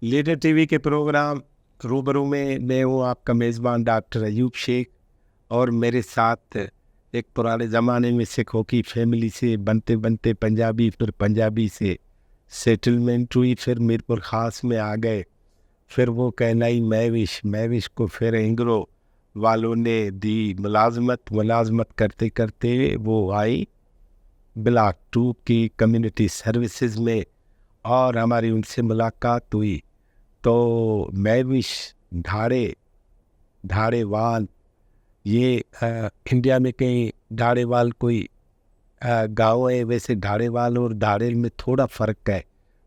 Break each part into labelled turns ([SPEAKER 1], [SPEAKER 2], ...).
[SPEAKER 1] Leader TV के programme रूबरू में मैं हूँ आपका मेज़बान डॉक्टर अयूब शेख, और मेरे साथ एक पुराने ज़माने में सिखों की फैमिली से बनते बनते पंजाबी, फिर पंजाबी से सेटलमेंट हुई, फिर मीरपुर ख़ास में आ गए, फिर वो कहलाई महविश को फिर एंग्रो वालों ने दी मुलाजमत करते करते वो आई ब्लॉक 2 की कम्युनिटी सर्विसेज में, और हमारी उनसे मुलाकात हुई। तो महविश ढाड़ेवाल, ये इंडिया में कहीं ढाड़ेवाल कोई गाँव है। वैसे ढाड़ेवाल और ढाड़ेल में थोड़ा फ़र्क है,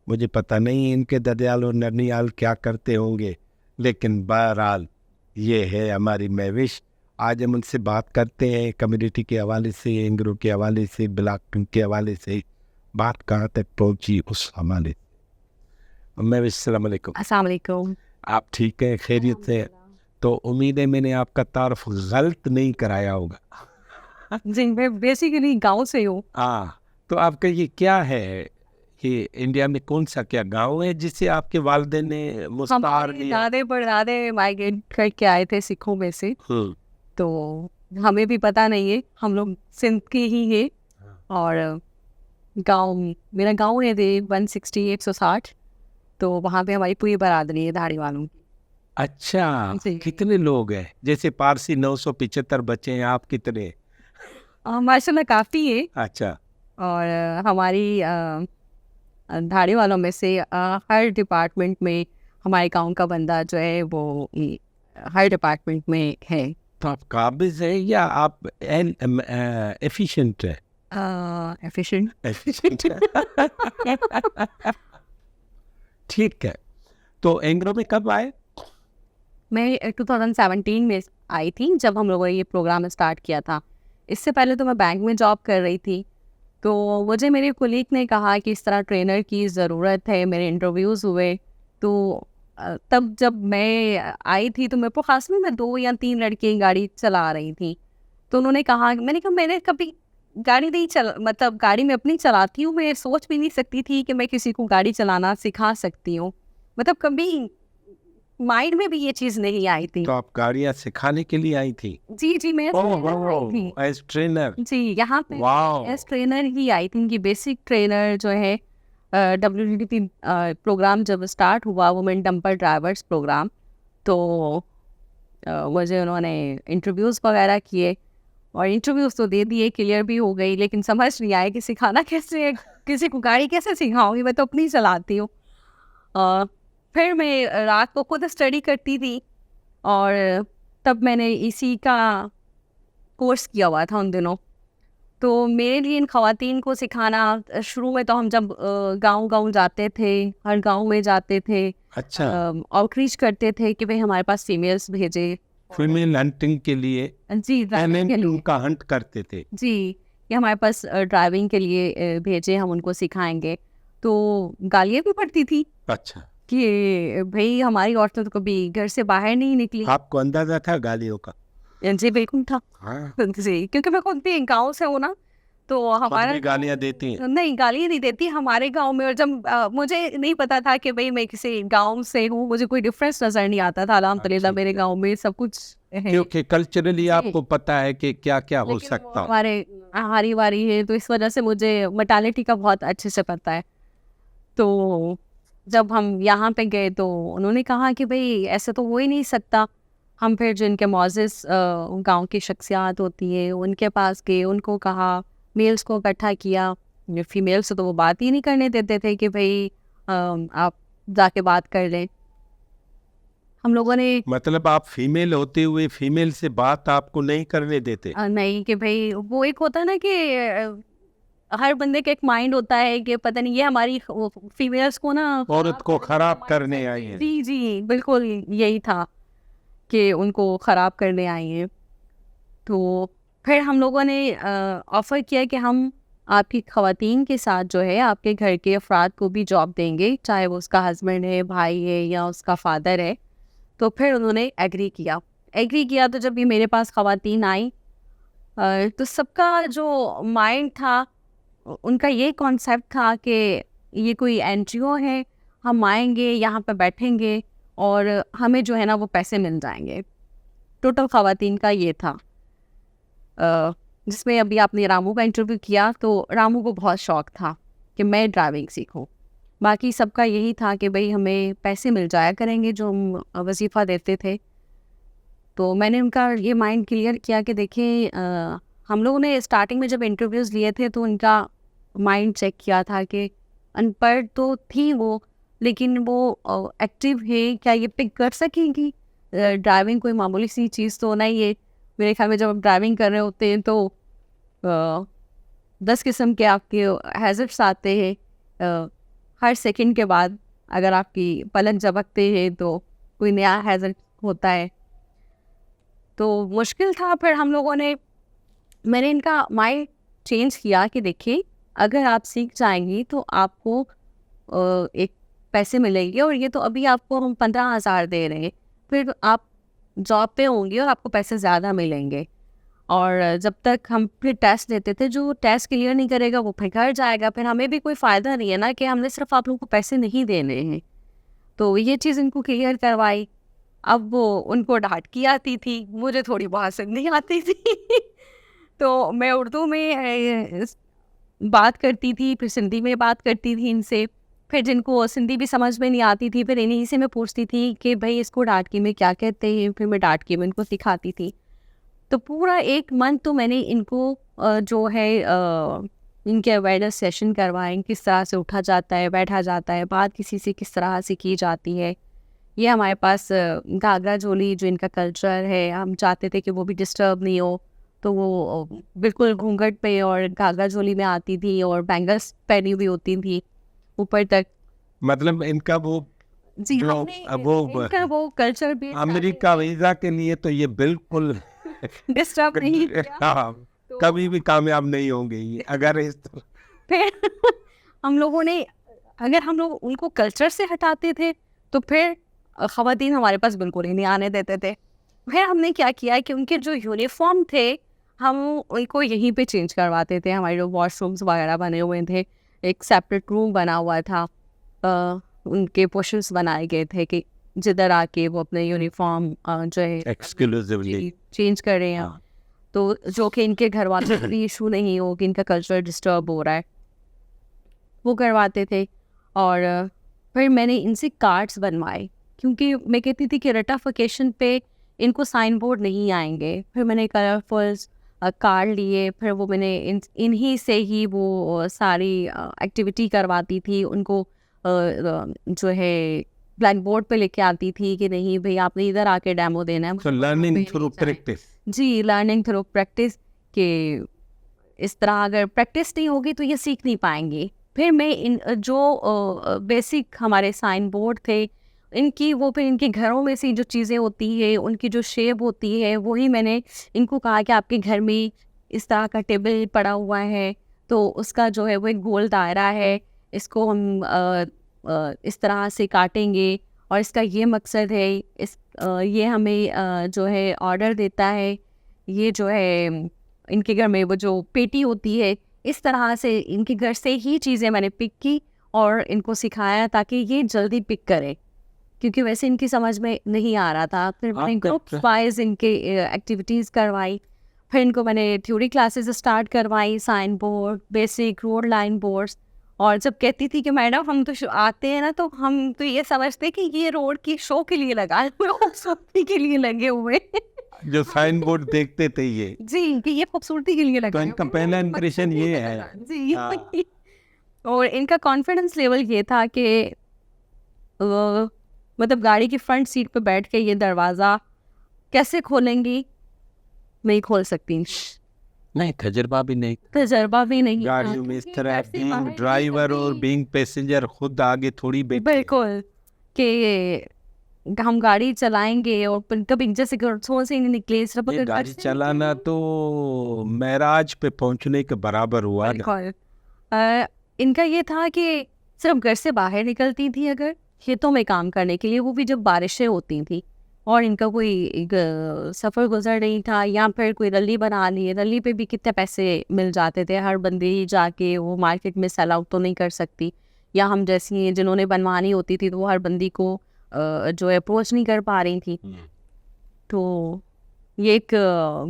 [SPEAKER 1] मुझे पता नहीं इनके ददयाल और ननियाल क्या करते होंगे, लेकिन बहरहाल ये है हमारी महविश। आज हम उनसे बात करते हैं कम्युनिटी के हवाले से, एंग्रो के हवाले से, ब्लॉक के हवाले से, बात कहाँ तक पहुँची उस हवाले से। महविश अस्सलाम वालेकुम।
[SPEAKER 2] अस्सलाम वालेकुम।
[SPEAKER 1] आप ठीक हैं, खैरियत से? तो उम्मीद है मैंने आपका तारुफ गलत नहीं कराया होगा।
[SPEAKER 2] जी, मैं बेसिकली गाँव से हूँ।
[SPEAKER 1] हाँ, तो आपका ये क्या है, ये इंडिया में कौन सा क्या गांव है जिसे आपके वालिदैन ने मुस्तार
[SPEAKER 2] हमारे
[SPEAKER 1] लिया?
[SPEAKER 2] दादे परदादे माइग्रेट करके आए थे सिखों में से, तो हमें भी पता नहीं है, हम लोग सिंध के ही हैं। और मेरा गाँव है दे 160 तो वहाँ पे हमारी पूरी बरादरी है धाड़ी वालों की।
[SPEAKER 1] अच्छा,
[SPEAKER 2] जी।
[SPEAKER 1] कितने लोग हैं? जैसे पारसी 975 बच्चे हैं, आप कितने?
[SPEAKER 2] माशाल्लाह काफ़ी है।
[SPEAKER 1] अच्छा।
[SPEAKER 2] और हमारी धाड़ी वालों में से हर डिपार्टमेंट में हमारे गांव का बंदा जो है वो हर डिपार्टमेंट में है।
[SPEAKER 1] तो आप काबिज हैं या आप एफिशिएंट है?
[SPEAKER 2] एफिशिएंट।
[SPEAKER 1] एफिशिएंट ठीक है। तो एंग्रो में कब आए?
[SPEAKER 2] मैं 2017 में आई थी जब हम लोगों ने ये प्रोग्राम स्टार्ट किया था। इससे पहले तो मैं बैंक में जॉब कर रही थी, तो मुझे मेरे कोलीग ने कहा कि इस तरह ट्रेनर की ज़रूरत है। मेरे इंटरव्यूज़ हुए, तो तब जब मैं आई थी तो मेरे को खास में मैं 2 या 3 लड़के गाड़ी चला रही थी। तो उन्होंने कहा, मैंने कहा मैंने कभी गाड़ी नहीं मतलब गाड़ी मैं अपनी चलाती हूँ, मैं सोच भी नहीं सकती थी कि मैं किसी को गाड़ी चलाना सिखा सकती हूँ। मतलब कभी माइंड में भी ये चीज़ नहीं आई थी।
[SPEAKER 1] तो आप गाड़ियाँ सिखाने के लिए आई थी?
[SPEAKER 2] जी, जी, मैं ट्रेनर आई थी।
[SPEAKER 1] As trainer?
[SPEAKER 2] जी, यहाँ पे
[SPEAKER 1] वाओ।
[SPEAKER 2] एज़ ट्रेनर ही आई थी कि बेसिक ट्रेनर जो है WDP प्रोग्राम जब स्टार्ट हुआ, वुमेन डंपर ड्राइवर्स प्रोग्राम, तो मुझे उन्होंने इंटरव्यूज़ वगैरह किए और इंटरव्यूज़ तो दे दिए, क्लियर भी हो गई, लेकिन समझ नहीं आया कि सिखाना कैसे है, किसी को गाड़ी कैसे सिखाऊँगी, मैं तो अपनी चलाती हूँ। अ, फिर मैं रात को खुद स्टडी करती थी और तब मैंने इसी का कोर्स किया हुआ था उन दिनों। तो मेरे लिए इन ख़वातीन को सिखाना शुरू में तो हम जब गाँव-गाँव जाते थे, हर गाँव में जाते थे,
[SPEAKER 1] अच्छा,
[SPEAKER 2] आउटरीच करते थे कि भई हमारे पास फीमेल्स भेजें।
[SPEAKER 1] फीमेल हंटिंग के लिए
[SPEAKER 2] जी, ड्राइविंग के लिए।
[SPEAKER 1] का हंट करते थे?
[SPEAKER 2] जी, कि हमारे पास ड्राइविंग के लिए भेजें, हम उनको सिखाएँगे। तो गालियाँ भी पड़ती थी
[SPEAKER 1] अच्छा,
[SPEAKER 2] कि भई हमारी औरतें तो कभी घर से बाहर नहीं निकली।
[SPEAKER 1] आपको अंदाजा था गालियों का?
[SPEAKER 2] जी, बिल्कुल था।
[SPEAKER 1] हाँ,
[SPEAKER 2] जी, क्योंकि मैं खुद भी गाँव से हूँ ना, तो
[SPEAKER 1] खुद
[SPEAKER 2] हमारा
[SPEAKER 1] भी गालियाँ देती हैं?
[SPEAKER 2] नहीं, गाली नहीं देती हमारे गाँव में। और जब मुझे नहीं पता था कि भई मैं किसी गाँव से हूँ, मुझे कोई डिफ़रेंस नज़र नहीं आता था। अल्हम्दुलिल्लाह
[SPEAKER 1] ठीक
[SPEAKER 2] मेरे
[SPEAKER 1] है,
[SPEAKER 2] गाँव में सब कुछ है।
[SPEAKER 1] क्योंकि कल्चरली
[SPEAKER 2] जी,
[SPEAKER 1] आपको पता है कि क्या-क्या हो
[SPEAKER 2] लेकिन वो
[SPEAKER 1] सकता।
[SPEAKER 2] हमारे हारी वारी है, तो इस वज़ह से मुझे मेंटालिटी का बहुत अच्छे से पता है। तो जब हम यहाँ पे गए तो उन्होंने कहा कि भई ऐसे तो हो ही नहीं सकता। हम फिर जिनके मुअज़्ज़िज़ गाँव की शख्सियात होती हैं उनके पास गए, उनको कहा, मेल्स को इकट्ठा किया। फीमेल से तो वो बात ही नहीं करने देते थे कि भई आप जाके बात कर लें। हम लोगों ने
[SPEAKER 1] मतलब आप फीमेल होते हुए फीमेल से बात आपको नहीं करने देते?
[SPEAKER 2] नहीं, कि भई वो एक होता है ना कि हर बंदे का एक माइंड होता है कि पता नहीं ये हमारी फीमेल्स को ना
[SPEAKER 1] औरत को खराब करने आई है।
[SPEAKER 2] जी, जी, बिल्कुल यही था कि उनको ख़राब करने आई हैं। तो फिर हम लोगों ने ऑफ़र किया कि हम आपकी ख़वातीन के साथ जो है आपके घर के अफ़राद को भी जॉब देंगे, चाहे वो उसका हस्बैंड है, भाई है या उसका फ़ादर है। तो फिर उन्होंने एग्री किया तो जब ये मेरे पास ख़वातीन आई, तो सबका जो माइंड था उनका ये कॉन्सेप्ट था कि ये कोई एनजीओ है, हम आएंगे यहाँ पे बैठेंगे और हमें जो है ना वो पैसे मिल जाएंगे। टोटल ख़वातीन का ये था। जिसमें अभी आपने रामू का इंटरव्यू किया तो रामू को बहुत शौक था कि मैं ड्राइविंग सीखूं। बाकी सबका यही था कि भाई हमें पैसे मिल जाया करेंगे जो हम वजीफ़ा देते थे। तो मैंने उनका ये माइंड क्लियर किया कि देखिए हम लोगों ने स्टार्टिंग में जब इंटरव्यूज़ लिए थे तो उनका माइंड चेक किया था कि अनपढ़ तो थी वो, लेकिन वो एक्टिव है, क्या ये पिक कर सकेंगी? ड्राइविंग कोई मामूली सी चीज़ तो नहीं है। मेरे ख्याल में जब आप ड्राइविंग कर रहे होते हैं तो 10 किस्म के आपके हैज़र्ड्स आते हैं। हर सेकंड के बाद अगर आपकी पलक झपकते हैं तो कोई नया हैज़र्ड होता है। तो मुश्किल था। फिर हम लोगों ने मैंने इनका माइंड चेंज किया कि देखिए अगर आप सीख जाएंगी तो आपको एक पैसे मिलेंगे, और ये तो अभी आपको हम 15,000 दे रहे हैं, फिर आप जॉब पे होंगी और आपको पैसे ज़्यादा मिलेंगे। और जब तक हम फिर टेस्ट देते थे, जो टेस्ट क्लियर नहीं करेगा वो फिर घर जाएगा, फिर हमें भी कोई फ़ायदा नहीं है ना कि हमने सिर्फ आप लोगों को पैसे नहीं देने हैं। तो ये चीज़ इनको क्लियर करवाई। अब वो उनको डांट की आती थी, मुझे थोड़ी बहुत सिंधी आती थी तो मैं उर्दू में बात करती थी, फिर सिंधी में बात करती थी इनसे। फिर जिनको सिंधी भी समझ में नहीं आती थी फिर इन्हीं से मैं पूछती थी कि भाई इसको डाटकी में क्या कहते हैं, फिर मैं डाटकी में इनको सिखाती थी। तो पूरा 1 मंथ तो मैंने इनको जो है इनके अवेयरनेस सेशन करवाएं, किस तरह से उठा जाता है, बैठा जाता है, बात किसी से किस तरह से की जाती है। ये हमारे पास घाघरा चोली जो इनका कल्चर है, हम चाहते थे कि वो भी डिस्टर्ब नहीं हो, तो वो बिल्कुल घूंघट पे और घाघरा चोली में आती थी और बैंगल्स पहनी हुई होती थी ऊपर तक।
[SPEAKER 1] मतलब इनका वो
[SPEAKER 2] जी
[SPEAKER 1] जो
[SPEAKER 2] इनका वो कल्चर भी
[SPEAKER 1] अमेरिका वीजा के लिए तो ये बिल्कुल
[SPEAKER 2] डिस्टर्ब नहीं किया।
[SPEAKER 1] हाँ, कभी भी कामयाब नहीं होंगे ये अगर इस
[SPEAKER 2] फिर हम लोगों ने अगर हम लोग उनको कल्चर से हटाते थे तो फिर ख़वातीन हमारे पास बिल्कुल ही नहीं आने देते थे। फिर हमने क्या किया कि उनके जो यूनिफॉर्म थे हम उनको यहीं पे चेंज करवाते थे। हमारे जो वॉशरूम्स वगैरह बने हुए थे, एक सेपरेट रूम बना हुआ था, उनके पोर्शंस बनाए गए थे कि जिधर आके वो अपने यूनिफॉर्म जो है
[SPEAKER 1] एक्सक्लूसिवली
[SPEAKER 2] चेंज कर रहे हैं। तो जो कि इनके घर वालों को भी इशू नहीं हो कि इनका कल्चर डिस्टर्ब हो रहा है, वो करवाते थे। और फिर मैंने इनसे कार्ड्स बनवाए, क्योंकि मैं कहती थी कि रटाफिकेशन पे इनको साइन बोर्ड नहीं आएंगे। फिर मैंने कलरफुल कार्ड लिए, फिर वो मैंने इन्हीं से ही वो सारी एक्टिविटी करवाती थी उनको। जो है ब्लैक बोर्ड पे लेके आती थी कि नहीं भाई आपने इधर आके डेमो देना है।
[SPEAKER 1] तो लर्निंग थ्रू प्रैक्टिस।
[SPEAKER 2] जी, लर्निंग थ्रू प्रैक्टिस के इस तरह अगर प्रैक्टिस नहीं होगी तो ये सीख नहीं पाएंगे। फिर मैं इन जो बेसिक हमारे साइन बोर्ड थे इनकी, वो फिर इनके घरों में से जो चीज़ें होती है उनकी जो शेप होती है वही मैंने इनको कहा कि आपके घर में इस तरह का टेबल पड़ा हुआ है तो उसका जो है वो एक गोल दायरा है, इसको हम इस तरह से काटेंगे और इसका ये मकसद है। ये हमें जो है ऑर्डर देता है, ये जो है इनके घर में वो जो पेटी होती है, इस तरह से इनके घर से ही चीज़ें मैंने पिक की और इनको सिखाया ताकि ये जल्दी पिक करें, क्योंकि वैसे इनकी समझ में नहीं आ रहा था। फिर मैंने ग्रुप वाइज इनके एक्टिविटीज़ करवाई। फिर इनको मैंने थ्योरी क्लासेस स्टार्ट करवाई, sign board, basic road line boards. और जब कहती थी कि मैडम हम तो आते हैं ना तो हम तो ये समझते कि ये रोड की शो के लिए लगाए हुए, खूबसूरती के लिए लगे हुए
[SPEAKER 1] जो साइन बोर्ड देखते थे ये
[SPEAKER 2] जी कि ये खूबसूरती के लिए लगा,
[SPEAKER 1] तो इनका पहला इंप्रेशन ये है
[SPEAKER 2] जी। और इनका कॉन्फिडेंस लेवल ये था कि मतलब गाड़ी की फ्रंट सीट पे बैठ के ये दरवाज़ा कैसे खोलेंगी, नहीं खोल सकती,
[SPEAKER 1] नहीं तजर्बा भी नहीं,
[SPEAKER 2] तजर्बा भी नहीं,
[SPEAKER 1] गाड़ियों में इस तरह बीइंग ड्राइवर और बीइंग पैसेंजर खुद आगे थोड़ी बैठे।
[SPEAKER 2] बिल्कुल कि हम गाड़ी चलाएंगे और कभी जैसे घरों से नहीं निकले, सिर्फ
[SPEAKER 1] ये गाड़ी चलाना तो महराज पे पहुंचने के बराबर हुआ ना।
[SPEAKER 2] इनका ये था कि सिर्फ घर से बाहर निकलती थी अगर खेतों में काम करने के लिए, वो भी जब बारिशें होती थी और इनका कोई सफ़र गुजर नहीं था, या फिर कोई रैली बना ली, रैली पे भी कितने पैसे मिल जाते थे। हर बंदी जाके वो मार्केट में सेल आउट तो नहीं कर सकती, या हम जैसी जिन्होंने बनवानी होती थी तो वो हर बंदी को जो है अप्रोच नहीं कर पा रही थी। तो ये एक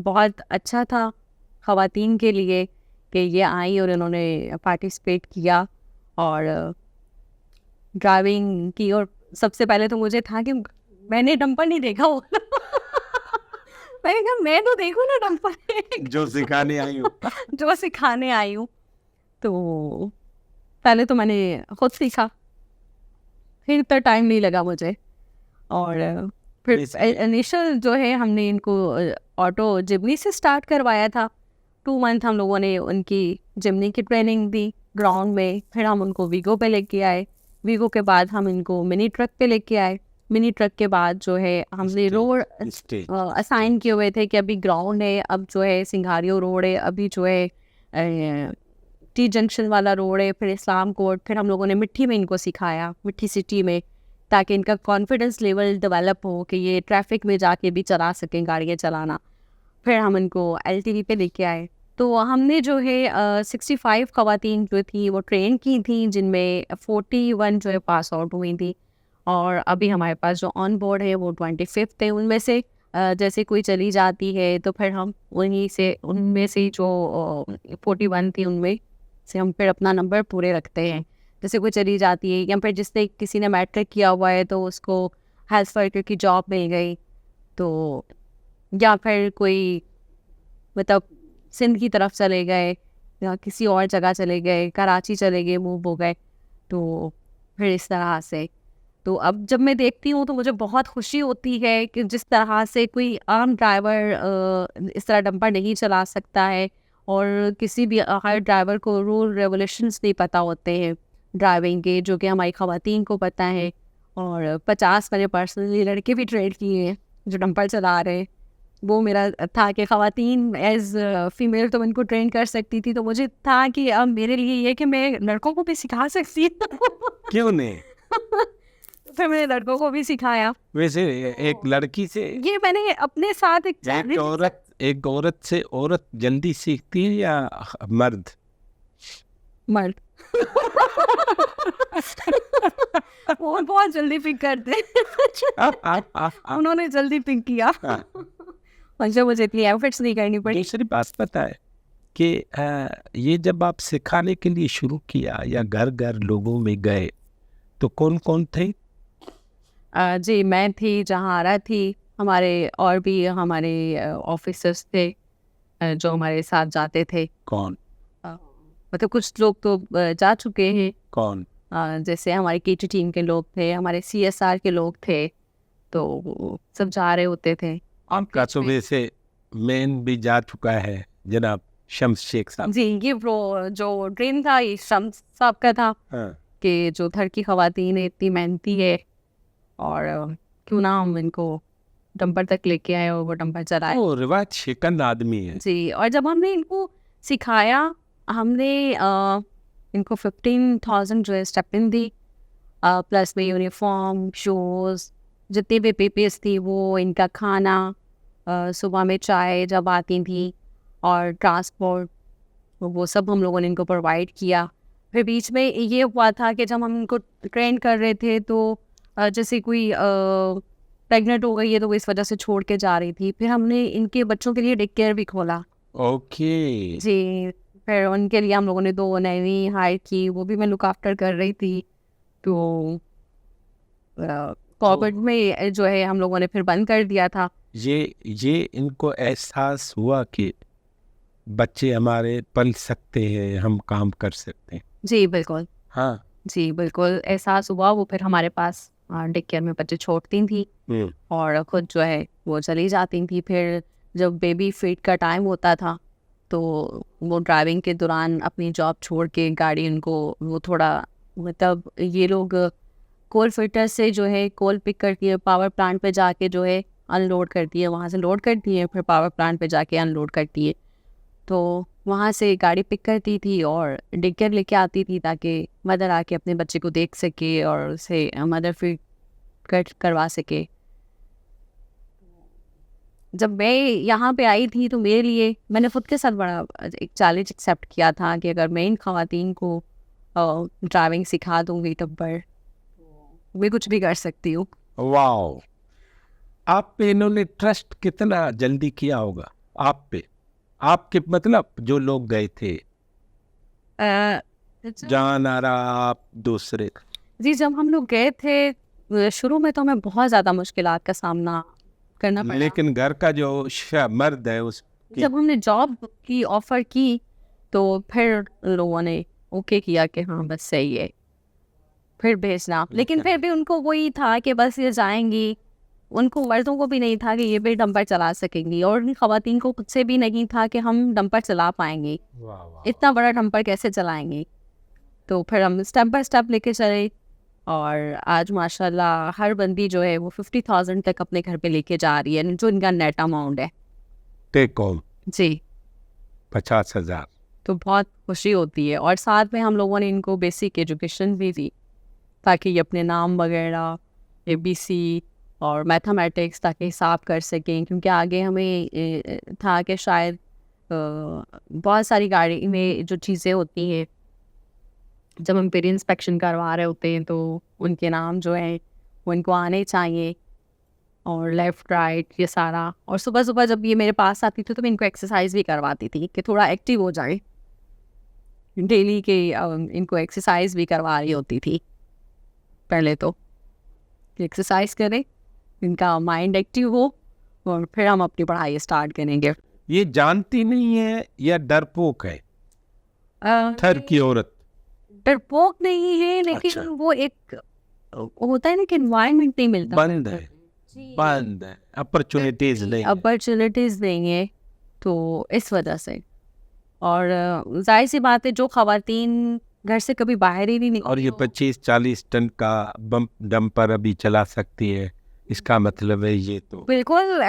[SPEAKER 2] बहुत अच्छा था ख़वातीन के लिए कि ये आई और इन्होंने पार्टिसिपेट किया और ड्राइविंग की। और सबसे पहले तो मुझे था कि मैंने डंपर नहीं देखा हो मैंने कहा मैं तो देखूँ ना डंपर
[SPEAKER 1] जो सिखाने आई हो।
[SPEAKER 2] जो सिखाने आई हूँ। तो पहले तो मैंने खुद सीखा, फिर इतना टाइम नहीं लगा मुझे। और फिर इनिशियल जो है हमने इनको ऑटो जिमनी से स्टार्ट करवाया था। 2 मंथ हम लोगों ने उनकी जिमनी की ट्रेनिंग दी ग्राउंड में। फिर हम उनको वीगो पे लेके आए, वीगो के बाद हम इनको मिनी ट्रक पे लेके आए। मिनी ट्रक के बाद जो है हमने रोड असाइन किए हुए थे कि अभी ग्राउंड है, अब जो है सिंघारियो रोड है, अभी जो है टी जंक्शन वाला रोड है, फिर इस्लाम कोर्ट। फिर हम लोगों ने मिट्टी में इनको सिखाया, मिट्टी सिटी में, ताकि इनका कॉन्फिडेंस लेवल डेवलप हो कि ये ट्रैफिक में जाके भी चला सकें गाड़ियाँ चलाना। फिर हम इनको LTV पे लेके आए। तो हमने जो है 65 ख़वातीन जो थी वो ट्रेन की थी, जिनमें 41 जो है पास आउट हुई थी। और अभी हमारे पास जो ऑन बोर्ड है वो 25 है। उनमें से जैसे कोई चली जाती है तो फिर हम उनमें से जो 41 थी उनमें से हम फिर अपना नंबर पूरे रखते हैं। जैसे कोई चली जाती है या फिर जिसने किसी ने मैट्रिक किया हुआ है तो उसको हेल्थ वर्कर की जॉब मिल गई, तो या फिर कोई मतलब सिंध की तरफ चले गए या किसी और जगह चले गए, कराची चले गए, मूव हो गए, तो फिर इस तरह से। तो अब जब मैं देखती हूँ तो मुझे बहुत खुशी होती है कि जिस तरह से कोई आम ड्राइवर इस तरह डंपर नहीं चला सकता है। और किसी भी हर ड्राइवर को रूल रेगुलेशंस नहीं पता होते हैं ड्राइविंग के, जो कि हमारी ख़वातीन को पता है। और 50 मैंने पर्सनली लड़के भी ट्रेन किए हैं जो डंपर चला रहे हैं। वो मेरा था कि ख़वातीन एज फीमेल तो मैं इनको ट्रेन कर सकती थी, तो मुझे था कि अब मेरे लिए ये कि मैं लड़कों को भी सिखा सकती हूँ
[SPEAKER 1] क्यों नहीं?
[SPEAKER 2] फिर मैंने लड़कों को भी सिखाया।
[SPEAKER 1] वैसे एक लड़की से
[SPEAKER 2] ये मैंने अपने साथ
[SPEAKER 1] एक औरत से औरत जल्दी सीखती है या मर्द?
[SPEAKER 2] मर्द वो बहुत जल्दी पिक करते उन्होंने जल्दी पिक किया मुझे इतनी एफर्ट्स नहीं करनी पड़ी।
[SPEAKER 1] दूसरी बात पता है कि ये जब आप सिखाने के लिए शुरू किया या घर घर लोगों में गए तो कौन कौन थे?
[SPEAKER 2] जी मैं थी, जहारा थी, हमारे और भी हमारे ऑफिसर्स थे जो हमारे साथ जाते थे।
[SPEAKER 1] कौन?
[SPEAKER 2] मतलब कुछ लोग तो जा चुके हैं।
[SPEAKER 1] कौन?
[SPEAKER 2] जैसे हमारी KT टीम के लोग थे, हमारे CSR के लोग थे, तो वो सब जा रहे होते थे।
[SPEAKER 1] आपका सुबह से मेन भी जा चुका है जनाब शम्स शेख साहब।
[SPEAKER 2] जी, ये वो जो ड्रीम था ये शम्स साहब का था कि जो थर की ख़वातीन इतनी मेहनती है और क्यों ना हम इनको डंपर तक लेके आए और वो डंपर चलाए।
[SPEAKER 1] वो रिवायत शिकन आदमी है
[SPEAKER 2] जी। और जब हमने इनको सिखाया, हमने इनको 15,000 जो है स्टेपिन दी, प्लस में यूनिफॉर्म, शूज़, जितनी भी PPs थी वो, इनका खाना, सुबह में चाय जब आती थी, और ट्रांसपोर्ट, वो सब हम लोगों ने इनको प्रोवाइड किया। फिर बीच में ये हुआ था कि जब हम इनको ट्रेन कर रहे थे तो जैसे कोई प्रेग्नेंट हो गई है तो वो इस वजह से छोड़ के जा रही थी, फिर हमने इनके बच्चों के लिए डे केयर भी खोला।
[SPEAKER 1] ओके
[SPEAKER 2] जी। फिर उनके लिए हम लोगों ने 2 नैनी हायर की, वो भी मैं लुक आफ्टर कर रही थी। तो कोविड में जो है हम लोगों ने फिर बंद कर दिया था।
[SPEAKER 1] ये इनको एहसास हुआ कि बच्चे हमारे पल सकते हैं, हम काम कर सकते हैं।
[SPEAKER 2] जी बिल्कुल।
[SPEAKER 1] हाँ
[SPEAKER 2] जी बिल्कुल एहसास हुआ। वो फिर हमारे पास डे केयर में बच्चे छोड़ती थी और खुद जो है वो चली जाती थी। फिर जब बेबी फीड का टाइम होता था तो वो ड्राइविंग के दौरान अपनी जॉब छोड़ के गाड़ी उनको वो थोड़ा मतलब ये लोग कोल फिल्टर से जो है कोल पिक करती है, पावर प्लांट पे जाके जो है अनलोड करती है, वहाँ से लोड करती है, फिर पावर प्लांट पे जाके अनलोड करती है। तो वहाँ से गाड़ी पिक करती थी और डे केयर लेके आती थी ताकि मदर आके अपने बच्चे को देख सके और उसे मदर फीड करवा सके। जब मैं यहाँ पे आई थी तो मेरे लिए मैंने खुद के साथ बड़ा एक चैलेंज एक्सेप्ट किया था कि अगर मैं इन ख़वातीन को ड्राइविंग सिखा दूंगी डंपर, मैं कुछ भी कर सकती हूँ।
[SPEAKER 1] वाओ, आप पे इन्होंने ट्रस्ट कितना जल्दी किया होगा आप पे, आपके मतलब जो लोग गए थे, जान आ रहा आप दूसरे।
[SPEAKER 2] जी, जब हम लोग गए थे शुरू में तो हमें बहुत ज़्यादा मुश्किलात का सामना करना पड़ा।
[SPEAKER 1] लेकिन घर का जो मर्द है उस
[SPEAKER 2] जब हमने जॉब की ऑफर की तो फिर लोगों ने ओके किया कि हाँ बस सही है, फिर भेजना। लेकिन फिर भी उनको वही था कि बस ये जाएंगी, उनको मर्दों को भी नहीं था कि ये भी डंपर चला सकेंगी, और उन खवातीन को खुद से भी नहीं था कि हम डंपर चला पाएंगे, इतना बड़ा डंपर कैसे चलाएंगे। तो फिर हम स्टेप बाय स्टेप लेके चले, और आज माशाल्लाह हर बंदी जो है वो 50,000 तक अपने घर पे लेके जा रही है, जो इनका नेट अमाउंट है।
[SPEAKER 1] टेक होम
[SPEAKER 2] जी,
[SPEAKER 1] 50,000।
[SPEAKER 2] तो बहुत खुशी होती है। और साथ में हम लोगों ने इनको बेसिक एजुकेशन भी दी ताकि ये अपने नाम वगैरह, ABC और मैथमेटिक्स ताकि हिसाब कर सकें, क्योंकि आगे हमें था कि शायद बहुत सारी गाड़ी में जो चीज़ें होती हैं, जब हम पेरी इंस्पेक्शन करवा रहे होते हैं तो उनके नाम जो हैं वो इनको आने चाहिए, और लेफ़्ट राइट ये सारा। और सुबह सुबह जब ये मेरे पास आती थी तो मैं इनको एक्सरसाइज भी करवाती थी कि थोड़ा एक्टिव हो जाए, डेली के इनको एक्सरसाइज भी करवा रही होती थी पहले तो, कि एक्सरसाइज करें, इनका माइंड एक्टिव हो, और फिर हम अपनी पढ़ाई स्टार्ट करेंगे।
[SPEAKER 1] ये जानती नहीं है या डरपोक है? थर की औरत
[SPEAKER 2] डरपोक नहीं है, लेकिन
[SPEAKER 1] अच्छा।
[SPEAKER 2] वो एक होता है ना कि एनवायरनमेंट नहीं मिलता,
[SPEAKER 1] बंद है, बंद है, अपॉर्चुनिटीज नहीं है।
[SPEAKER 2] अपॉर्चुनिटीज नहीं है, तो इस वजह से। और जाहिर सी बात है जो खवातीन घर से कभी बाहर ही नहीं निकली,
[SPEAKER 1] और ये 25-40 टन का डंपर अभी चला सकती है, इसका मतलब है ये तो
[SPEAKER 2] बिल्कुल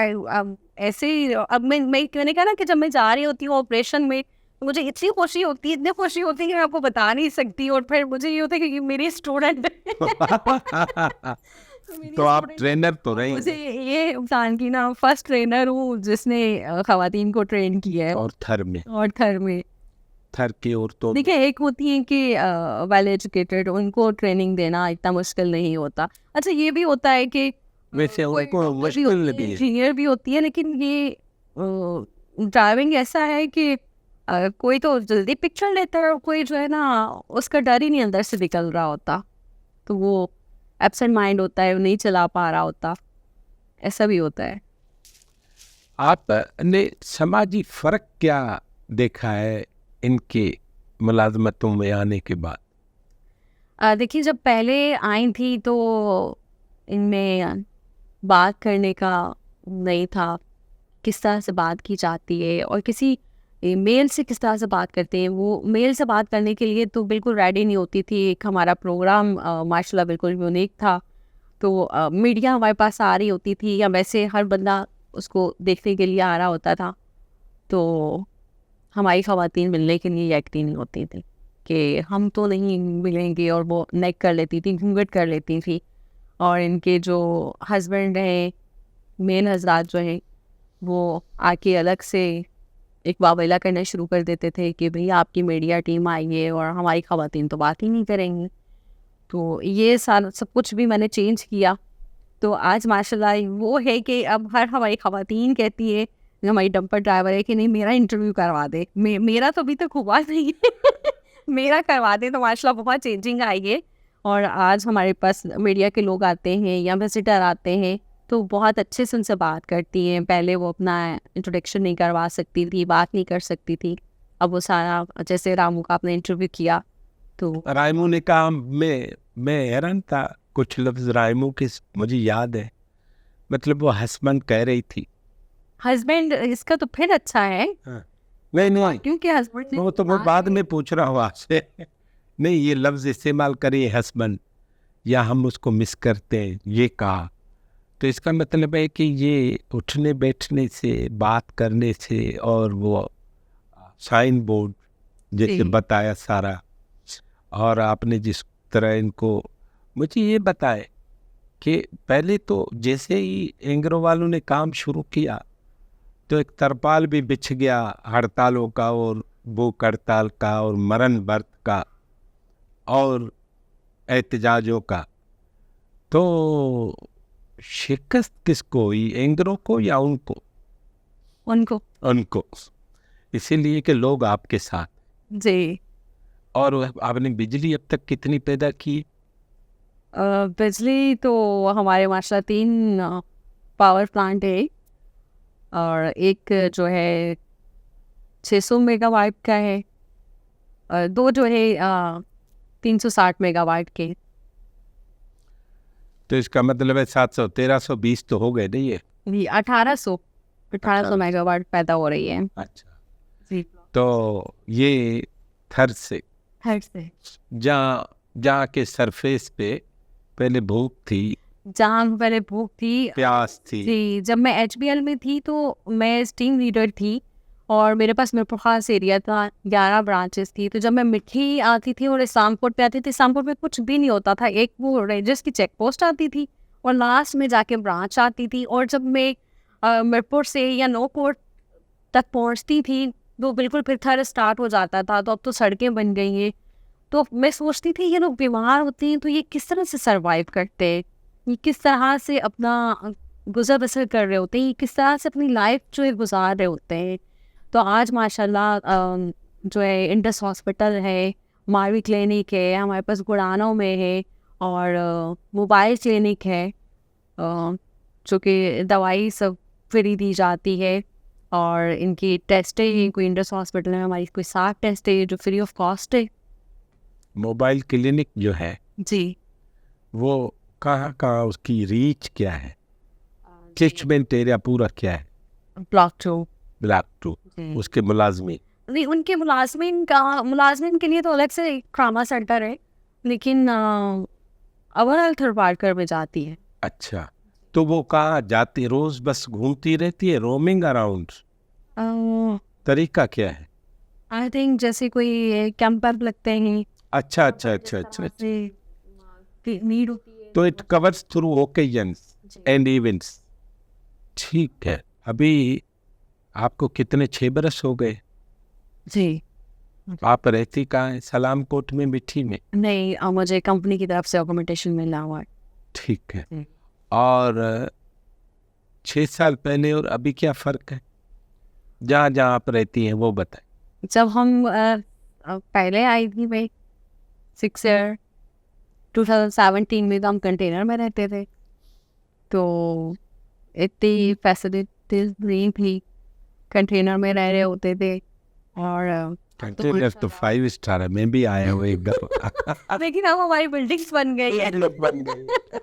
[SPEAKER 2] ऐसे ही। अब मैंने कहा ना कि जब मैं जा रही होती हूँ ऑपरेशन में, तो मुझे इतनी खुशी होती है, इतनी खुशी होती है कि मैं आपको बता नहीं सकती। और फिर मुझे ये होता है कि मेरी स्टूडेंट
[SPEAKER 1] तो आप ट्रेनर तो रही
[SPEAKER 2] मुझे ये इंसान की ना फर्स्ट ट्रेनर हूँ जिसने खवातीन को ट्रेन किया है।
[SPEAKER 1] और थर में,
[SPEAKER 2] और थर में
[SPEAKER 1] थर की औरतों में।
[SPEAKER 2] देखिए, एक होती है कि वेल एजुकेटेड, उनको ट्रेनिंग देना इतना मुश्किल नहीं होता। अच्छा, ये भी होता है कि
[SPEAKER 1] वैसे उनको मुश्किल भी है।
[SPEAKER 2] इंजीनियर भी होती है, लेकिन ये ड्राइविंग ऐसा है कि कोई तो जल्दी पिक्चर लेता है और कोई जो है ना उसका डर ही नहीं अंदर से निकल रहा होता, तो वो एब्सेंट माइंड होता है, वो नहीं चला पा रहा होता, ऐसा भी होता है।
[SPEAKER 1] आपने समाजी फर्क क्या देखा है इनके मुलाजमतों में आने के बाद?
[SPEAKER 2] देखिए, जब पहले आई थी तो इनमें बात करने का नहीं था, किस तरह से बात की जाती है और किसी मेल से किस तरह से बात करते हैं। वो मेल से बात करने के लिए तो बिल्कुल रेडी नहीं होती थी। एक हमारा प्रोग्राम माशाल्लाह बिल्कुल यूनिक था, तो मीडिया हमारे पास आ रही होती थी, या वैसे हर बंदा उसको देखने के लिए आ रहा होता था, तो हमारी ख़वातीन मिलने के लिए यकती नहीं होती थी कि हम तो नहीं मिलेंगे, और वो नेक कर लेती थी, घूंघट कर लेती थी। और इनके जो हस्बैंड हैं, मेन हजरात जो हैं, वो आके अलग से एक वावेला करना शुरू कर देते थे कि भाई आपकी मीडिया टीम आई है और हमारी ख़वातीन तो बात ही नहीं करेंगी। तो ये सारा सब कुछ भी मैंने चेंज किया। तो आज माशाल्लाह वो है कि अब हर हमारी ख़वातीन कहती है, हमारी डंपर ड्राइवर है, कि नहीं मेरा इंटरव्यू करवा दे। मेरा तो अभी तक हुआ नहीं है मेरा करवा दे। तो माशाल्लाह बहुत चेंजिंग आई है, और आज हमारे पास मीडिया के लोग आते हैं या विजिटर आते हैं तो बहुत अच्छे से उनसे बात करती हैं। पहले वो अपना इंट्रोडक्शन नहीं करवा सकती थी, बात नहीं कर सकती थी, अब वो सारा, जैसे रामू का आपने इंटरव्यू किया तो
[SPEAKER 1] रायमू ने कहा, मैं हैरान था, कुछ लफ्ज रायमू के मुझे याद है, मतलब वो हस्बैंड कह रही थी।
[SPEAKER 2] हस्बैंड इसका तो फिर अच्छा है।
[SPEAKER 1] हाँ। नहीं
[SPEAKER 2] क्योंकि हस्बैंड
[SPEAKER 1] वो तो मैं बाद में पूछ रहा हूँ आपसे नहीं, ये लफ्ज इस्तेमाल करिए हस्बैंड, या हम उसको मिस करते हैं, ये कहा, तो इसका मतलब है कि ये उठने बैठने से, बात करने से, और वो साइन बोर्ड जैसे बताया सारा, और आपने जिस तरह इनको, मुझे ये बताए कि पहले तो जैसे ही एंग्रो वालों ने काम शुरू किया तो एक तरपाल भी बिछ गया हड़तालों का, और भूख हड़ताल का, और मरण व्रत का। और एहतजाजों का, तो शिकस्त किसको हुई, एंगरों को या उनको?
[SPEAKER 2] उनको।
[SPEAKER 1] उनको, इसीलिए कि लोग आपके साथ।
[SPEAKER 2] जी।
[SPEAKER 1] और आपने बिजली अब तक कितनी पैदा की?
[SPEAKER 2] बिजली तो हमारे माशाल्लाह 3 पावर प्लांट है, और एक जो है 600 मेगावाट का है, और 2 जो है 360 मेगावाट के।
[SPEAKER 1] तो इसका मतलब है 700 1320 तो हो गए नहीं ये?
[SPEAKER 2] जी, 1800 मेगावाट पैदा हो रही है।
[SPEAKER 1] अच्छा,
[SPEAKER 2] जी।
[SPEAKER 1] तो ये थर से
[SPEAKER 2] हर से
[SPEAKER 1] जहाँ के सरफेस पे पहले भूख थी,
[SPEAKER 2] जहाँ पहले भूख थी।
[SPEAKER 1] प्यास थी।
[SPEAKER 2] जी, जब मैं एचबीएल में थी तो मैं टीम लीडर थी, और मेरे पास मिरपुर खास एरिया था, 11 ब्रांचेस थी। तो जब मैं मिठी आती थी और इस्लामपुर पे आती थी, इस्लामपुर में कुछ भी नहीं होता था, एक वो रेंजर्स की चेक पोस्ट आती थी और लास्ट में जाके ब्रांच आती थी। और जब मैं मिरपुर से या नौकोट तक पहुंचती थी तो बिल्कुल फिर थर स्टार्ट हो जाता था। तो अब तो सड़कें बन गई हैं। तो मैं सोचती थी ये लोग बीमार होते हैं तो ये किस तरह से सरवाइव करते हैं, ये किस तरह से अपना गुजर बसर कर रहे होते हैं, ये किस तरह से अपनी लाइफ जो है गुजार रहे होते हैं। तो आज माशाल्लाह जो है इंडस हॉस्पिटल है, मारवी क्लिनिक है, हमारे पास गुड़ानों में है, और मोबाइल क्लिनिक है, जो कि दवाई सब फ्री दी जाती है, और इनकी टेस्टें हैं, कोई इंडस हॉस्पिटल में हमारी कोई 60 टेस्ट है जो फ्री ऑफ कॉस्ट है।
[SPEAKER 1] मोबाइल क्लिनिक जो है
[SPEAKER 2] जी।
[SPEAKER 1] वो कहाँ कहाँ, उसकी रीच क्या है, कैचमेंट एरिया पूरा क्या है?
[SPEAKER 2] ब्लॉक 2।
[SPEAKER 1] ब्लॉक 2। उसके मुलाजमी?
[SPEAKER 2] नहीं, उनके मुलाजमिन के लिए तो अलग से ट्रामा सेंटर है, लेकिन अवर हेल्थ थरपारकर में जाती है।
[SPEAKER 1] अच्छा, तो वो कहाँ जाती, रोज बस घूमती रहती है, रोमिंग अराउंड? तरीका क्या है?
[SPEAKER 2] आई थिंक जैसे कोई कैंपर लगते हैं।
[SPEAKER 1] अच्छा अच्छा अच्छा अच्छा, अच्छा।
[SPEAKER 2] नीड होती है
[SPEAKER 1] तो it covers through occasions and events. ठीक है। अभी आपको कितने 6 बरस हो गए?
[SPEAKER 2] जी।
[SPEAKER 1] आप रहती कहाँ है? सलाम कोट में, मिठी में?
[SPEAKER 2] नहीं, मुझे कंपनी की तरफ से अकोमोडेशन मिला हुआ है।
[SPEAKER 1] ठीक है। और 6 साल पहले और अभी क्या फ़र्क है, जहाँ जहाँ आप रहती हैं वो बताएं।
[SPEAKER 2] जब हम पहले आई थी मैं 6 ईयर 2017 में, तो हम कंटेनर में रहते थे, तो इतनी फैसिलिटीज नहीं थी, कंटेनर में रह रहे होते थे। और
[SPEAKER 1] कंटेनर तो 5 स्टार है, मैं भी आया हूँ एक बार।
[SPEAKER 2] लेकिन अब हमारी बिल्डिंग्स बन गई है,
[SPEAKER 1] बन गए।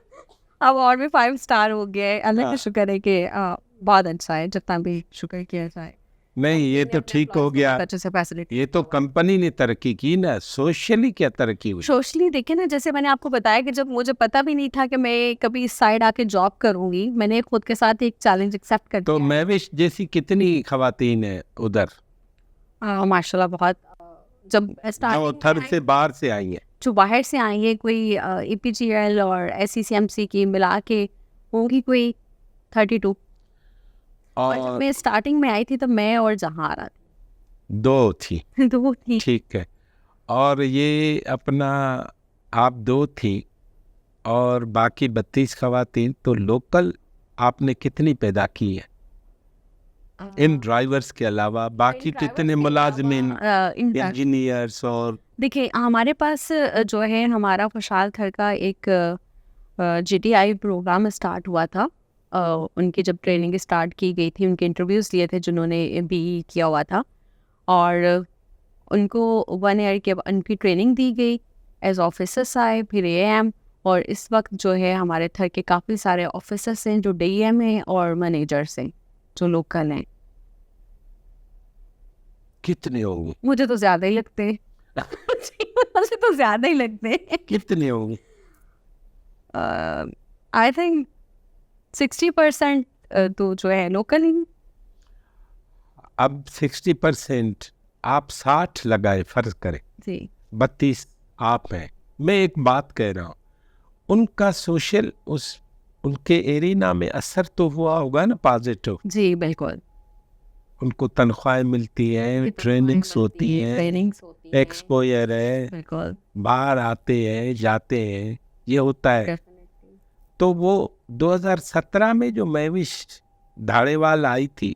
[SPEAKER 2] अब और भी 5 स्टार हो गया है। अल्लाह का शुक्र है कि बहुत अच्छा है, जितना भी शुक्र किया जाए।
[SPEAKER 1] नहीं, ये तो ठीक हो गया।
[SPEAKER 2] अच्छे से फैसिलिटी।
[SPEAKER 1] ये तो कंपनी ने तरक्की की ना, सोशली क्या तरक्की हुई?
[SPEAKER 2] सोशली देखे ना, जैसे मैंने आपको बताया कि जब मुझे पता भी नहीं था कि मैं कभी इस साइड आके जॉब करूंगी, मैंने खुद के साथ एक चैलेंज एक्सेप्ट कर
[SPEAKER 1] तो
[SPEAKER 2] दिया।
[SPEAKER 1] महविश जैसी कितनी खवातीन है उधर
[SPEAKER 2] माशाल्लाह बहुत। जब
[SPEAKER 1] जो
[SPEAKER 2] स्टार्टिंग
[SPEAKER 1] थर से बाहर से आई हैं?
[SPEAKER 2] जो बाहर से आई है, कोई EPGL और SCCMC की मिला के होंगी कोई 32। और जब
[SPEAKER 1] और
[SPEAKER 2] मैं स्टार्टिंग में आई थी तो मैं और जहारा
[SPEAKER 1] 2 थी?
[SPEAKER 2] थी। 2 थी।
[SPEAKER 1] ठीक है। और ये अपना आप 2 थी और बाकी 32 खवातीन, तो लोकल आपने कितनी पैदा की है इन ड्राइवर्स के अलावा? बाकी कितने मुलाजमिन, इंजीनियर्स? और
[SPEAKER 2] देखिए, हमारे पास जो है हमारा खुशहाल थर का एक GTI प्रोग्राम स्टार्ट हुआ था। उनकी जब ट्रेनिंग स्टार्ट की गई थी, उनके इंटरव्यूज़ लिए थे जिन्होंने BE किया हुआ था, और उनको 1 ईयर के उनकी ट्रेनिंग दी गई, एज ऑफिसर्स आए, फिर AM, और इस वक्त जो है हमारे थर के काफ़ी सारे ऑफिसर्स हैं जो DEM हैं और मैनेजर्स हैं जो लोकल हैं।
[SPEAKER 1] कितने होंगे?
[SPEAKER 2] मुझे तो ज़्यादा ही लगते हैं। मुझे तो ज़्यादा ही लगते हैं।
[SPEAKER 1] कितने होंगे?
[SPEAKER 2] आई थिंक 60% तो जो है लोकल ही।
[SPEAKER 1] अब 60% आप 60 लगाए, फर्ज करें
[SPEAKER 2] जी
[SPEAKER 1] 32 आप हैं। मैं एक बात कह रहा हूँ, उनका सोशल उनके एरिना में असर तो हुआ होगा ना, पॉजिटिव?
[SPEAKER 2] जी बिल्कुल।
[SPEAKER 1] उनको तनख्वाहें मिलती हैं, ट्रेनिंग्स होती हैं,
[SPEAKER 2] ट्रेनिंग्स होती हैं,
[SPEAKER 1] एक्सपोजर है,
[SPEAKER 2] बिल्कुल
[SPEAKER 1] बाहर आते हैं जाते हैं, ये होता है।
[SPEAKER 2] डेफिनेटली।
[SPEAKER 1] तो वो 2017 में जो महविश धाड़ेवाल आई थी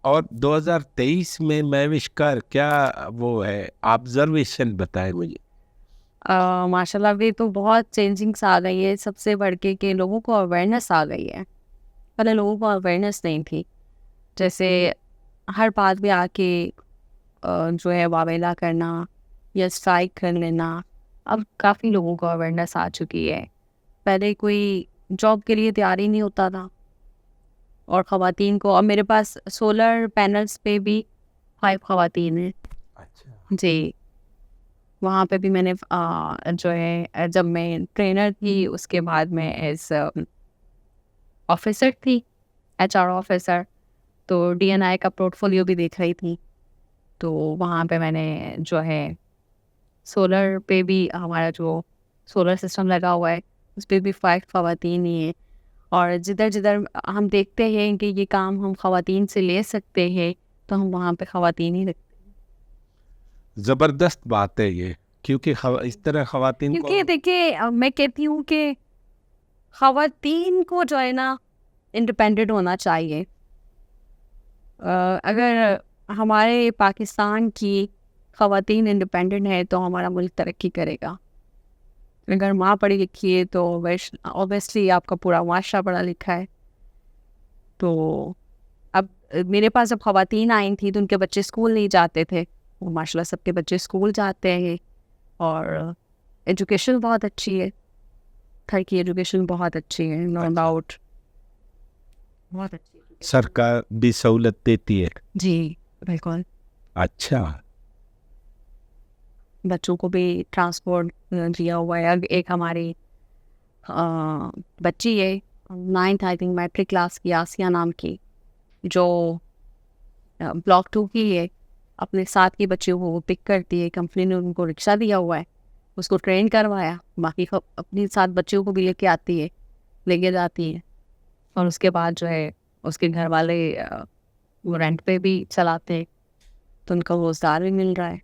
[SPEAKER 1] और 2023 में महविश का क्या वो है ऑब्जर्वेशन बताए मुझे।
[SPEAKER 2] माशाल्लाह अभी तो बहुत चेंजिंग्स आ गई है, सबसे बढ़ के लोगों को अवेयरनेस आ गई है। पहले लोगों को अवेयरनेस नहीं थी, जैसे हर बात में आके जो है वावेला करना या स्ट्राइक कर लेना। अब काफ़ी लोगों को अवेयरनेस आ चुकी है। पहले कोई जॉब के लिए तैयार ही नहीं होता था, और ख़वातीन को, अब मेरे पास सोलर पैनल्स पे भी 5 ख़वातीन हैं
[SPEAKER 1] अच्छा।
[SPEAKER 2] जी। वहाँ पे भी मैंने जो है जब मैं ट्रेनर थी उसके बाद मैं एज ऑफिसर थी, एचआर ऑफिसर, तो डीएनआई का पोर्टफोलियो भी देख रही थी। तो वहाँ पे मैंने जो है सोलर पे भी हमारा जो सोलर सिस्टम लगा हुआ है उस पे भी 5 ख़वातीन ही हैं। और जिधर जिधर हम देखते हैं कि ये काम हम ख़वातीन से ले सकते हैं तो हम वहाँ पे ख़वातीन ही रखते हैं।
[SPEAKER 1] जबरदस्त बात है ये, क्योंकि इस तरह ख़वातीन
[SPEAKER 2] क्योंकि
[SPEAKER 1] को
[SPEAKER 2] देखिए मैं कहती हूँ कि ख़वातीन को जो है ना इंडिपेंडेंट होना चाहिए। अगर हमारे पाकिस्तान की ख़वातीन इंडिपेंडेंट है तो हमारा मुल्क तरक्की करेगा। अगर माँ पढ़ी लिखी है तो ऑब्वियसली आपका पूरा माशरा पढ़ा लिखा है। तो अब मेरे पास जब ख़वातीन आई थी तो उनके बच्चे स्कूल नहीं जाते थे, वो माशाल्लाह सबके बच्चे स्कूल जाते हैं और एजुकेशन बहुत अच्छी है। घर की एजुकेशन बहुत अच्छी है, नो डाउट, बहुत अच्छी education।
[SPEAKER 1] सरकार भी सहूलत देती है।
[SPEAKER 2] जी बिल्कुल।
[SPEAKER 1] अच्छा।
[SPEAKER 2] बच्चों को भी ट्रांसपोर्ट दिया हुआ है। एक हमारी बच्ची है 9th I think matric class की, आसिया नाम की, जो ब्लॉक 2 की है। अपने साथ की बच्चियों को वो पिक करती है, कंपनी ने उनको रिक्शा दिया हुआ है, उसको ट्रेन करवाया, बाकी अपनी साथ बच्चियों को भी लेके आती है, लेके जाती है। और उसके बाद जो है उसके घर वाले वो रेंट पे भी चलाते हैं तो उनका रोज़गार भी मिल रहा है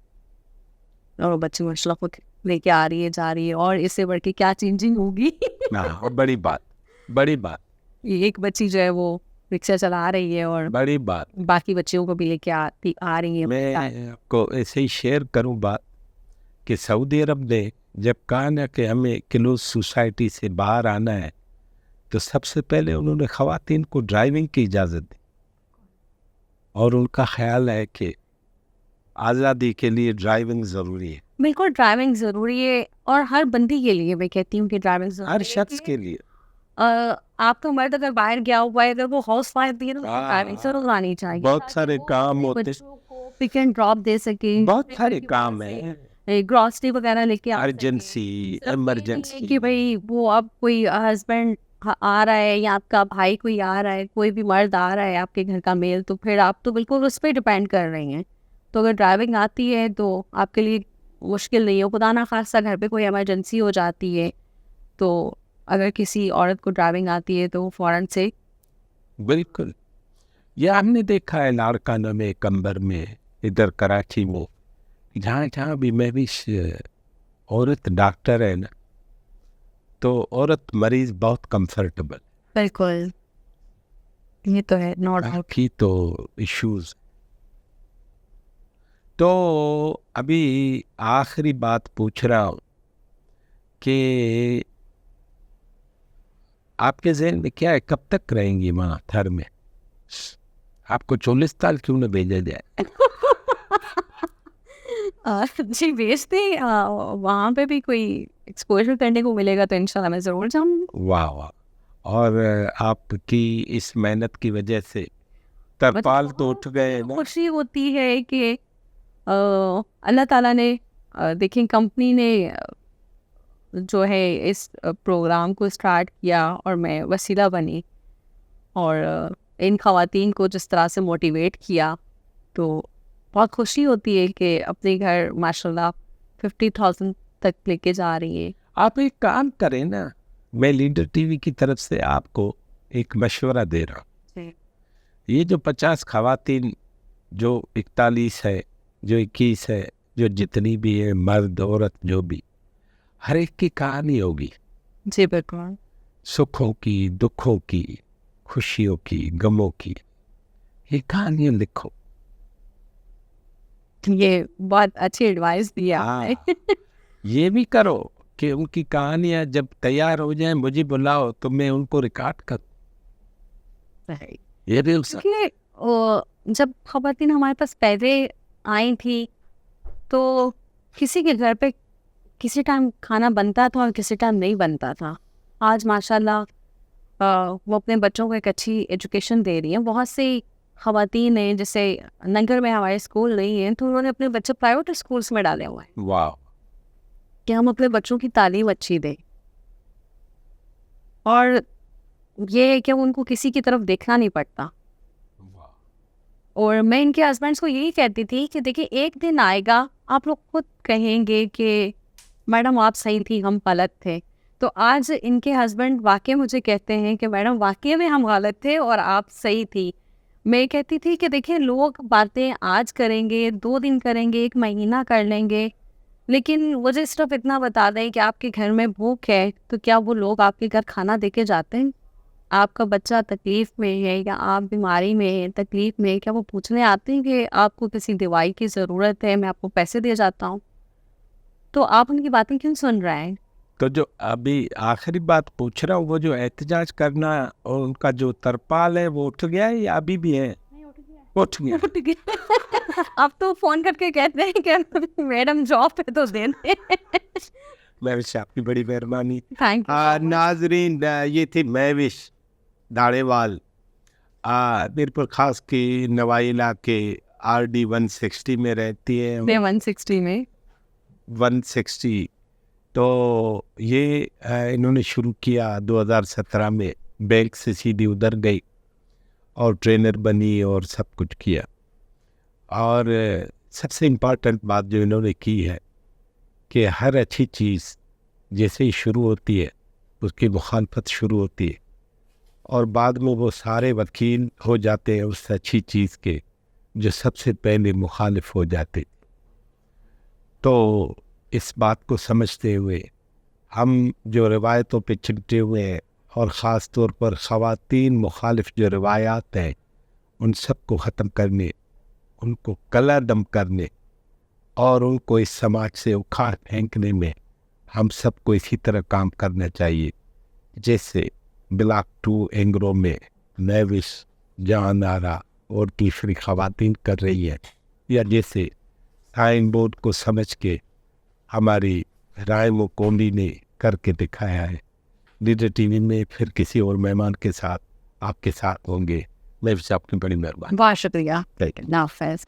[SPEAKER 2] और वो बच्ची माशाल्लाह खुद लेके आ रही है, जा रही है। और इससे बढ़ के क्या चेंजिंग होगी।
[SPEAKER 1] हाँ, बड़ी बात, बड़ी बात,
[SPEAKER 2] एक बच्ची जो है वो रिक्शा चला रही है और
[SPEAKER 1] बड़ी बात।
[SPEAKER 2] बाकी बच्चियों को भी लेके आ रही है।
[SPEAKER 1] मैं आपको ऐसे ही शेयर करूं बात कि सऊदी अरब ने जब कहा ना कि हमें क्लोज सोसाइटी से बाहर आना है, तो सबसे पहले उन्होंने ख़वातीन को ड्राइविंग की इजाज़त दी और उनका ख्याल है कि आज़ादी के लिए ड्राइविंग ज़रूरी है,
[SPEAKER 2] बिल्कुल ड्राइविंग ज़रूरी है और हर बंदी के लिए मैं कहती हूँ कि ड्राइविंग ज़रूरी
[SPEAKER 1] हर
[SPEAKER 2] है।
[SPEAKER 1] शख्स के लिए।
[SPEAKER 2] आपका मर्द अगर बाहर गया हुआ है, अगर वो हाउस वाइफ भी है ना, ड्राइविंग जरूर आनी चाहिए
[SPEAKER 1] बहुत
[SPEAKER 2] ताकि
[SPEAKER 1] सारे
[SPEAKER 2] वो
[SPEAKER 1] काम
[SPEAKER 2] अपने
[SPEAKER 1] होते,
[SPEAKER 2] बच्चों को पिक एंड ड्रॉप दे सके,
[SPEAKER 1] बहुत सारे काम हैं,
[SPEAKER 2] ग्रॉसरी वगैरह लेके आ
[SPEAKER 1] अर्जेंसी,
[SPEAKER 2] सके। सिर्फ ये नहीं है
[SPEAKER 1] इमरजेंसी।
[SPEAKER 2] कि भाई वो अब कोई हस्बैंड आ रहा है या आपका भाई कोई आ रहा है, कोई भी मर्द आ रहा है आपके घर का मेल, तो फिर आप तो बिल्कुल उस पर डिपेंड कर रही हैं। तो अगर ड्राइविंग आती है तो आपके लिए मुश्किल नहीं हो। खुदा ना खास्ता घर पे कोई इमरजेंसी हो जाती है तो अगर किसी औरत को ड्राइविंग आती है तो वो फ़ौरन से।
[SPEAKER 1] बिल्कुल, यह हमने देखा है लाड़काना में, कंबर में, इधर कराची में, जहाँ जहाँ भी मैं भी औरत डॉक्टर है ना, तो औरत मरीज बहुत कंफर्टेबल।
[SPEAKER 2] बिल्कुल, ये तो है, नो डाउट।
[SPEAKER 1] बाकी तो इश्यूज। तो अभी आखिरी बात पूछ रहा हूँ कि आपके ज़हन में क्या है, कब तक रहेंगी वहाँ थर में? आपको 40 साल क्यों न भेजा जाए?
[SPEAKER 2] जी भेजते वहाँ पे भी कोई एक्सपोजर करने को मिलेगा तो इंशाल्लाह मैं ज़रूर जाऊँगी।
[SPEAKER 1] वाह वाह। और आपकी इस मेहनत की वजह से तरपाल तो उठ गए ना।
[SPEAKER 2] खुशी होती है कि अल्लाह ताला ने देखें कंपनी ने जो है इस प्रोग्राम को स्टार्ट किया और मैं वसीला बनी और इन ख़वातीन को जिस तरह से मोटिवेट किया, तो बहुत खुशी होती है कि अपने घर माशाल्लाह 50,000 तक लेके जा रही है।
[SPEAKER 1] आप एक काम करें ना, मैं लीडर टीवी की तरफ से आपको एक मशवरा दे रहा हूँ।
[SPEAKER 2] जी।
[SPEAKER 1] ये जो 50 खवातीन, जो 41 है, जो 21 है, जो जितनी भी है, मर्द औरत जो भी, हर एक की कहानी होगी,
[SPEAKER 2] जी बिल्कुल।
[SPEAKER 1] सुखों की, दुखों की, खुशियों की, गमों की। ये कहानियाँ लिखो।
[SPEAKER 2] ये बहुत अच्छी एडवाइस दी आपने।
[SPEAKER 1] हाँ, ये भी करो कि उनकी कहानियाँ जब तैयार हो जाएं मुझे बुलाओ तो मैं उनको रिकॉर्ड कर।
[SPEAKER 2] सही।
[SPEAKER 1] ये भी उस
[SPEAKER 2] क्योंकि जब खवातीन हमारे पास पहले आई थी तो किसी के घर पे किसी टाइम खाना बनता था और किसी टाइम नहीं बनता था। आज माशाल्लाह वो अपने बच्चों को एक अच्छी एजुकेशन दे रही हैं। बहुत सी खवातीन हैं, जैसे नगर में हमारे स्कूल नहीं है तो उन्होंने अपने बच्चे प्राइवेट स्कूल्स में डाले हुए हैं
[SPEAKER 1] वाह,
[SPEAKER 2] कि हम अपने बच्चों की तालीम अच्छी दें। और ये है कि उनको किसी की तरफ देखना नहीं पड़ता। और मैं इनके हस्बैंड्स को यही कहती थी कि देखिए एक दिन आएगा आप लोग खुद कहेंगे कि मैडम आप सही थी, हम गलत थे। तो आज इनके हस्बैंड वाकई मुझे कहते हैं कि मैडम वाकई में हम गलत थे और आप सही थी। मैं कहती थी कि देखिए लोग बातें आज करेंगे, 2 दिन करेंगे, 1 महीना कर लेंगे, लेकिन मुझे सिर्फ इतना बता दें कि आपके घर में भूख है तो क्या वो लोग आपके घर खाना दे के जाते हैं? आपका बच्चा तकलीफ़ में है या आप बीमारी में हैं, तकलीफ़ में है, क्या वो पूछने आते हैं कि आपको किसी दवाई की ज़रूरत है, मैं आपको पैसे दे जाता हूँ? तो आप उनकी बातें क्यों सुन रहे हैं?
[SPEAKER 1] तो जो अभी आखिरी बात पूछ रहा हूँ, वो जो एहतजाज करना और उनका जो तरपाल है वो उठ गया है या अभी भी है? उठ गया।
[SPEAKER 2] उठ गए। अब तो फ़ोन करके कहते हैं कि मैडम जॉब पे तो दे दें।
[SPEAKER 1] महविश आपकी बड़ी मेहरबानी।
[SPEAKER 2] Thank you so much.
[SPEAKER 1] नाजरीन, ये थी महविश दाड़ेवाल, मीरपुर खास की नवाई इलाके RD 160 में रहती है।
[SPEAKER 2] डे 160 में
[SPEAKER 1] 160। तो ये इन्होंने शुरू किया 2017 में, बैंक से सीधी उधर गई और ट्रेनर बनी और सब कुछ किया। और सबसे इम्पोर्टेंट बात जो इन्होंने की है कि हर अच्छी चीज़ जैसे ही शुरू होती है उसकी मुखालफत शुरू होती है और बाद में वो सारे वकील हो जाते हैं उस अच्छी चीज़ के जो सबसे पहले मुखालिफ हो जाते। तो इस बात को समझते हुए हम जो रिवायतों पे चिमटे हुए हैं और ख़ास तौर पर ख़वातीन मुखालिफ जो रिवायात हैं उन सब को ख़त्म करने, उनको कला दम करने और उनको इस समाज से उखाड़ फेंकने में हम सबको इसी तरह काम करना चाहिए जैसे ब्लॉक 2 एंग्रो में महविश, जान आरा और दूसरी ख़वातीन कर रही है, या जैसे साइन बोर्ड को समझ के हमारी रायमो कोंडी ने करके दिखाया है। लीडर टीवी में फिर किसी और मेहमान के साथ आपके साथ होंगे। मैं आपकी बड़ी मेहरबानी।
[SPEAKER 2] बहुत शुक्रिया।
[SPEAKER 1] Thank you.
[SPEAKER 2] अल्लाह हाफ़िज़।